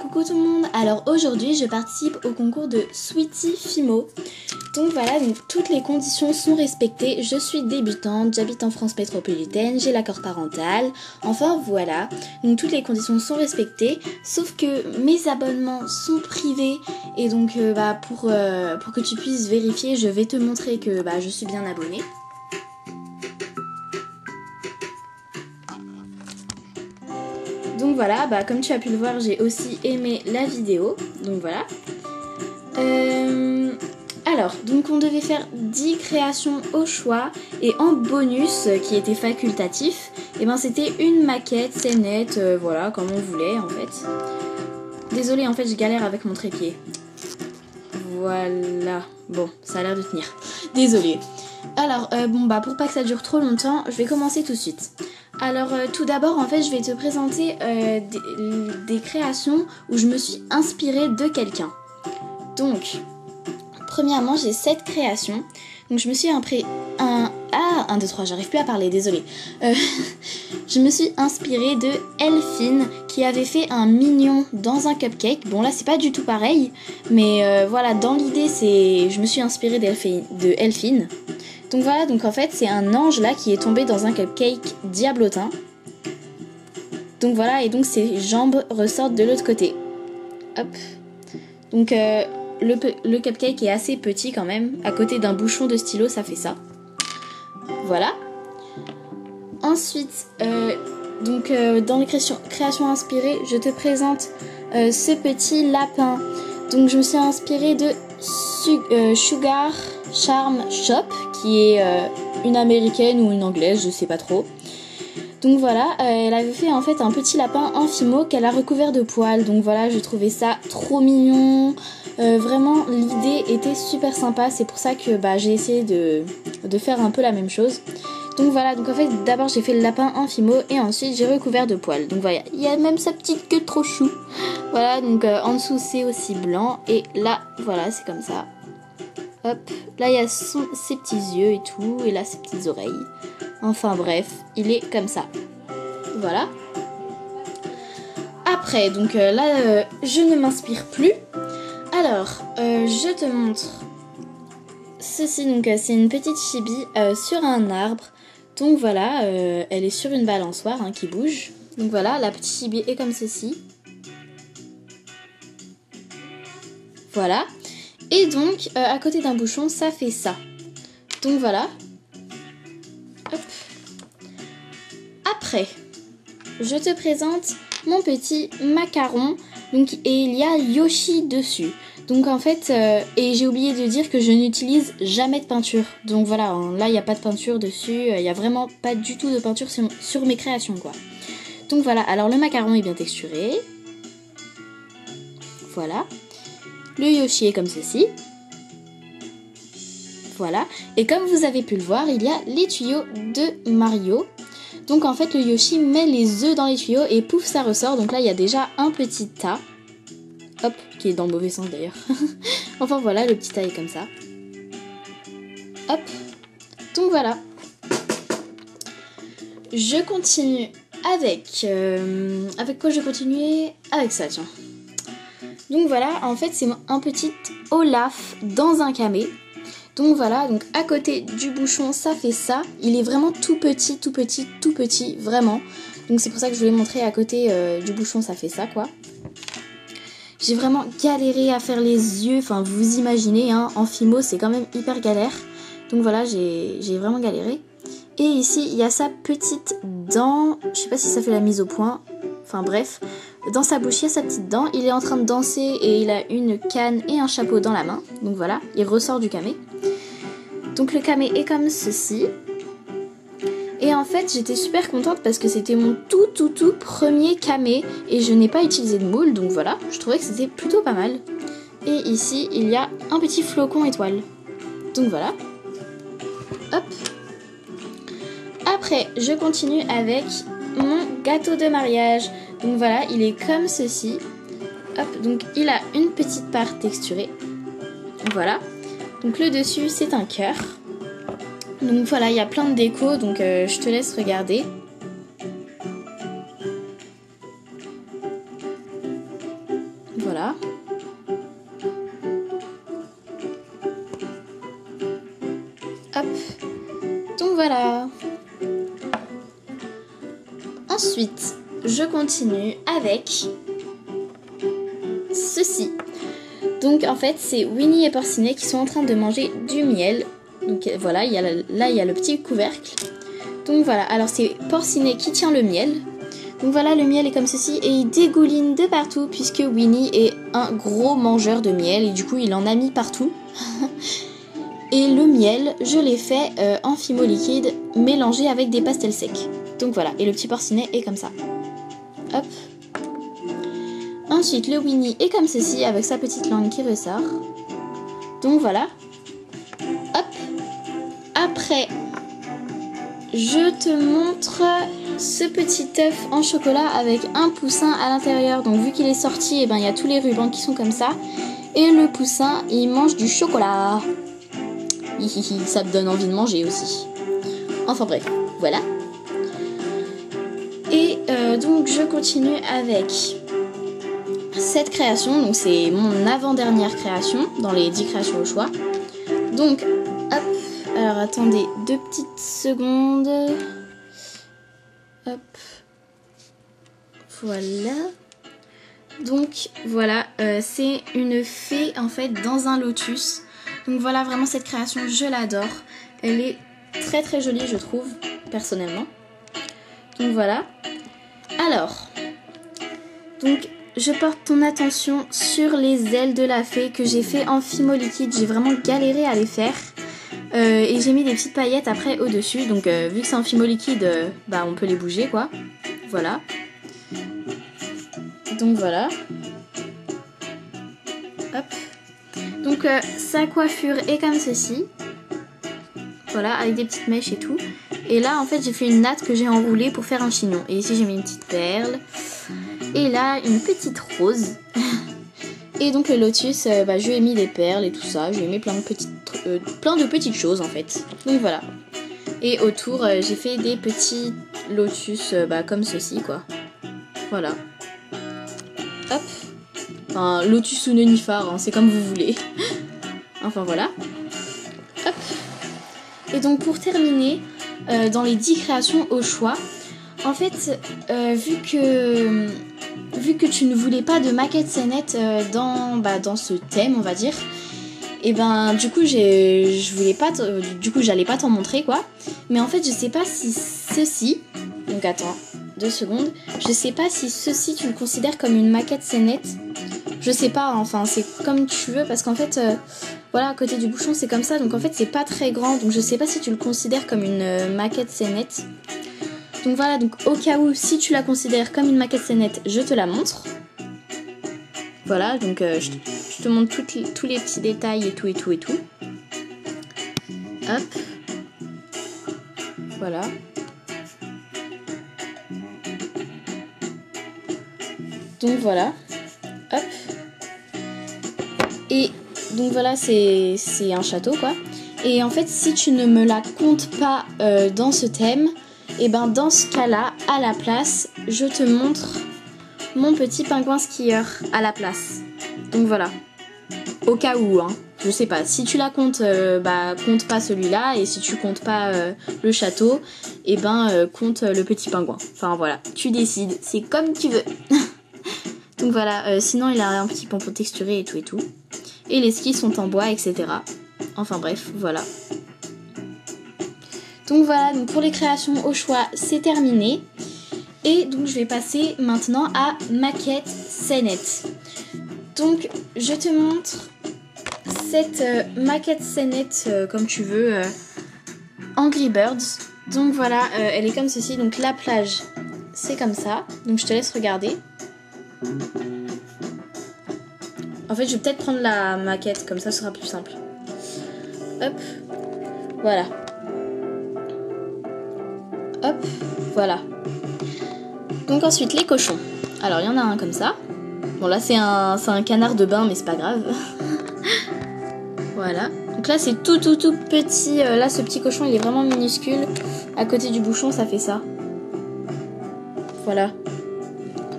Coucou tout le monde, alors aujourd'hui je participe au concours de Sweetie Fimo. Donc voilà, donc toutes les conditions sont respectées, je suis débutante, j'habite en France métropolitaine, j'ai l'accord parental, enfin voilà. Donc toutes les conditions sont respectées, sauf que mes abonnements sont privés et donc pour que tu puisses vérifier, je vais te montrer que je suis bien abonnée. Donc voilà, comme tu as pu le voir, j'ai aussi aimé la vidéo. Donc voilà. Alors, donc on devait faire 10 créations au choix. Et en bonus, qui était facultatif, et c'était une maquette, c'est net, voilà, comme on voulait en fait. Désolée, en fait, je galère avec mon trépied. Voilà. Bon, ça a l'air de tenir. Désolée. Alors, pour pas que ça dure trop longtemps, je vais commencer tout de suite. Alors, tout d'abord, en fait, je vais te présenter des créations où je me suis inspirée de quelqu'un. Donc, premièrement, j'ai 7 créations. Donc, je me suis 1, 2, 3, j'arrive plus à parler, désolée. Je me suis inspirée de Elfine qui avait fait un mignon dans un cupcake. Bon, là, c'est pas du tout pareil. Mais voilà, dans l'idée, je me suis inspirée de Elfine. Donc voilà, donc en fait c'est un ange là qui est tombé dans un cupcake diablotin. Donc voilà, et donc ses jambes ressortent de l'autre côté. Hop. Donc le cupcake est assez petit quand même. À côté d'un bouchon de stylo, ça fait ça. Voilà. Ensuite, dans les créations inspirées, je te présente ce petit lapin. Donc je me suis inspirée de Sugar Charm Shop, qui est une américaine ou une anglaise, je sais pas trop. Donc voilà, elle avait fait en fait un petit lapin en fimo qu'elle a recouvert de poils. Donc voilà, je trouvais ça trop mignon. Vraiment, l'idée était super sympa. C'est pour ça que j'ai essayé de faire un peu la même chose. Donc voilà, donc en fait d'abord j'ai fait le lapin en fimo et ensuite j'ai recouvert de poils. Donc voilà, il y a même sa petite queue trop chou. Voilà, donc en dessous c'est aussi blanc et là voilà c'est comme ça. Hop, là il y a ses petits yeux et tout, et là ses petites oreilles. Enfin bref, il est comme ça. Voilà. Après, donc là, je ne m'inspire plus. Alors, je te montre ceci. Donc c'est une petite chibi sur un arbre. Donc voilà, elle est sur une balançoire qui bouge. Donc voilà, la petite chibi est comme ceci. Voilà. Et donc, à côté d'un bouchon, ça fait ça. Donc voilà. Hop. Après, je te présente mon petit macaron. Donc, et il y a Yoshi dessus. Donc en fait, et j'ai oublié de dire que je n'utilise jamais de peinture. Donc voilà, là il n'y a pas de peinture dessus. Il n'y a vraiment pas du tout de peinture sur mes créations quoi. Donc voilà, alors le macaron est bien texturé. Voilà. Le Yoshi est comme ceci. Voilà. Et comme vous avez pu le voir, il y a les tuyaux de Mario. Donc en fait, le Yoshi met les œufs dans les tuyaux et pouf, ça ressort. Donc là, il y a déjà un petit tas. Hop, qui est dans le mauvais sens d'ailleurs. Enfin voilà, le petit tas est comme ça. Hop. Donc voilà. Je continue avec... avec quoi je continue? Avec ça, tiens. Donc voilà, en fait c'est un petit Olaf dans un camé. Donc voilà, donc à côté du bouchon ça fait ça. Il est vraiment tout petit, tout petit, tout petit, vraiment. Donc c'est pour ça que je voulais montrer à côté du bouchon ça fait ça quoi. J'ai vraiment galéré à faire les yeux, enfin vous imaginez, en fimo c'est quand même hyper galère. Donc voilà, j'ai vraiment galéré. Et ici il y a sa petite dent, je sais pas si ça fait la mise au point, enfin bref. Dans sa bouche, il y a sa petite dent. Il est en train de danser et il a une canne et un chapeau dans la main. Donc voilà, il ressort du camé. Donc le camé est comme ceci. Et en fait, j'étais super contente parce que c'était mon tout premier camé. Et je n'ai pas utilisé de moule. Donc voilà, je trouvais que c'était plutôt pas mal. Et ici, il y a un petit flocon étoile. Donc voilà. Hop. Après, je continue avec mon gâteau de mariage. Donc voilà, il est comme ceci. Hop, donc il a une petite part texturée. Voilà. Donc le dessus, c'est un cœur. Donc voilà, il y a plein de déco, donc je te laisse regarder. Voilà. Hop. Donc voilà. Ensuite, je continue avec ceci. Donc en fait, c'est Winnie et Porcinet qui sont en train de manger du miel. Donc voilà, là il y a le petit couvercle. Donc voilà, alors c'est Porcinet qui tient le miel. Donc voilà, le miel est comme ceci et il dégouline de partout puisque Winnie est un gros mangeur de miel et du coup il en a mis partout. Et le miel, je l'ai fait en fimo liquide mélangé avec des pastels secs. Donc voilà, et le petit Porcinet est comme ça. Hop. Ensuite, le Winnie est comme ceci avec sa petite langue qui ressort. Donc voilà. Hop. Après, je te montre ce petit œuf en chocolat avec un poussin à l'intérieur. Donc vu qu'il est sorti, eh ben, il y a tous les rubans qui sont comme ça. Et le poussin, il mange du chocolat. Hihihi, ça me donne envie de manger aussi. Enfin bref, voilà. Et donc je continue avec cette création. Donc c'est mon avant-dernière création dans les 10 créations au choix. Donc, hop. Alors attendez 2 petites secondes. Hop. Voilà. Donc voilà, c'est une fée en fait dans un lotus. Donc voilà, vraiment cette création, je l'adore. Elle est très très jolie, je trouve, personnellement. Donc voilà. Alors, donc je porte ton attention sur les ailes de la fée que j'ai fait en fimo liquide. J'ai vraiment galéré à les faire. Et j'ai mis des petites paillettes après au-dessus. Donc vu que c'est en fimo liquide, bah on peut les bouger quoi. Voilà. Donc voilà. Hop. Donc sa coiffure est comme ceci. Voilà, avec des petites mèches et tout. Et là en fait j'ai fait une natte que j'ai enroulée pour faire un chignon. Et ici j'ai mis une petite perle. Et là une petite rose. Et donc le lotus, je lui ai mis des perles et tout ça. Je lui ai mis plein de petites choses en fait. Donc voilà. Et autour j'ai fait des petits lotus comme ceci quoi. Voilà. Hop. Enfin, lotus ou nénuphar, hein, c'est comme vous voulez. Enfin voilà. Hop. Et donc pour terminer, dans les 10 créations au choix, en fait, vu que tu ne voulais pas de maquette scénette dans ce thème, on va dire, et ben du coup j'allais pas t'en montrer quoi. Mais en fait je sais pas si ceci, donc attends 2 secondes, je sais pas si ceci tu le considères comme une maquette scénette. Je sais pas, enfin c'est comme tu veux parce qu'en fait voilà, à côté du bouchon c'est comme ça, donc en fait c'est pas très grand, donc je sais pas si tu le considères comme une maquette scénette. Donc voilà, donc au cas où si tu la considères comme une maquette scénette, je te la montre. Voilà, donc je te montre tous les petits détails et tout. Hop. Voilà. Donc voilà. Hop. Et donc voilà, c'est un château quoi. Et en fait, si tu ne me la comptes pas dans ce thème, et ben dans ce cas-là, à la place, je te montre mon petit pingouin skieur à la place. Donc voilà. Au cas où, hein. Je sais pas. Si tu la comptes, compte pas celui-là. Et si tu comptes pas le château, et compte le petit pingouin. Enfin voilà, tu décides. C'est comme tu veux. Donc voilà. Sinon, il a un petit pompon texturé et tout. Et les skis sont en bois, etc. Enfin bref, voilà. Donc voilà, donc pour les créations au choix, c'est terminé. Et donc je vais passer maintenant à maquette scénette. Donc je te montre cette maquette scénette comme tu veux, Angry Birds. Donc voilà, elle est comme ceci. Donc la plage, c'est comme ça. Donc je te laisse regarder. En fait, je vais peut-être prendre la maquette, comme ça ce sera plus simple. Hop, voilà. Hop, voilà. Donc ensuite, les cochons. Alors, il y en a un comme ça. Bon, là, c'est un canard de bain, mais c'est pas grave. Voilà. Donc là, c'est tout petit. Là, ce petit cochon, il est vraiment minuscule. À côté du bouchon, ça fait ça. Voilà.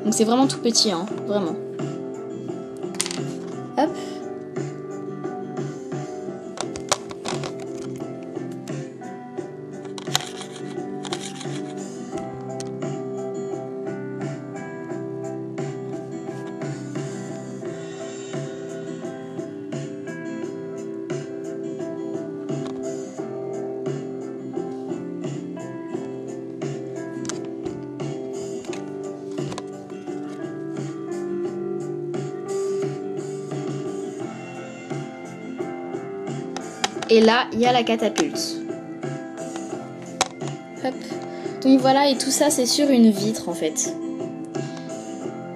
Donc c'est vraiment tout petit, hein. Vraiment. Hop. Et là, il y a la catapulte. Hop. Donc voilà, et tout ça, c'est sur une vitre en fait.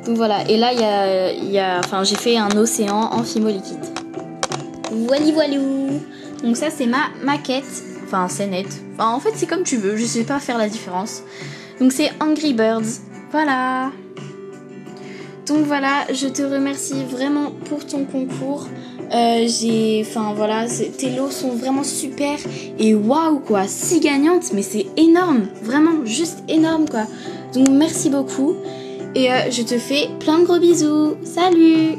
Donc voilà, et là, enfin, j'ai fait un océan en fimo liquide. Voili voilou. Donc ça, c'est ma maquette. Enfin, c'est net. Enfin, en fait, c'est comme tu veux, je sais pas faire la différence. Donc c'est Angry Birds. Voilà. Donc voilà, je te remercie vraiment pour ton concours. Enfin voilà, tes lots sont vraiment super. Et waouh quoi, 6 gagnantes, mais c'est énorme. Vraiment, juste énorme quoi. Donc merci beaucoup. Et je te fais plein de gros bisous. Salut!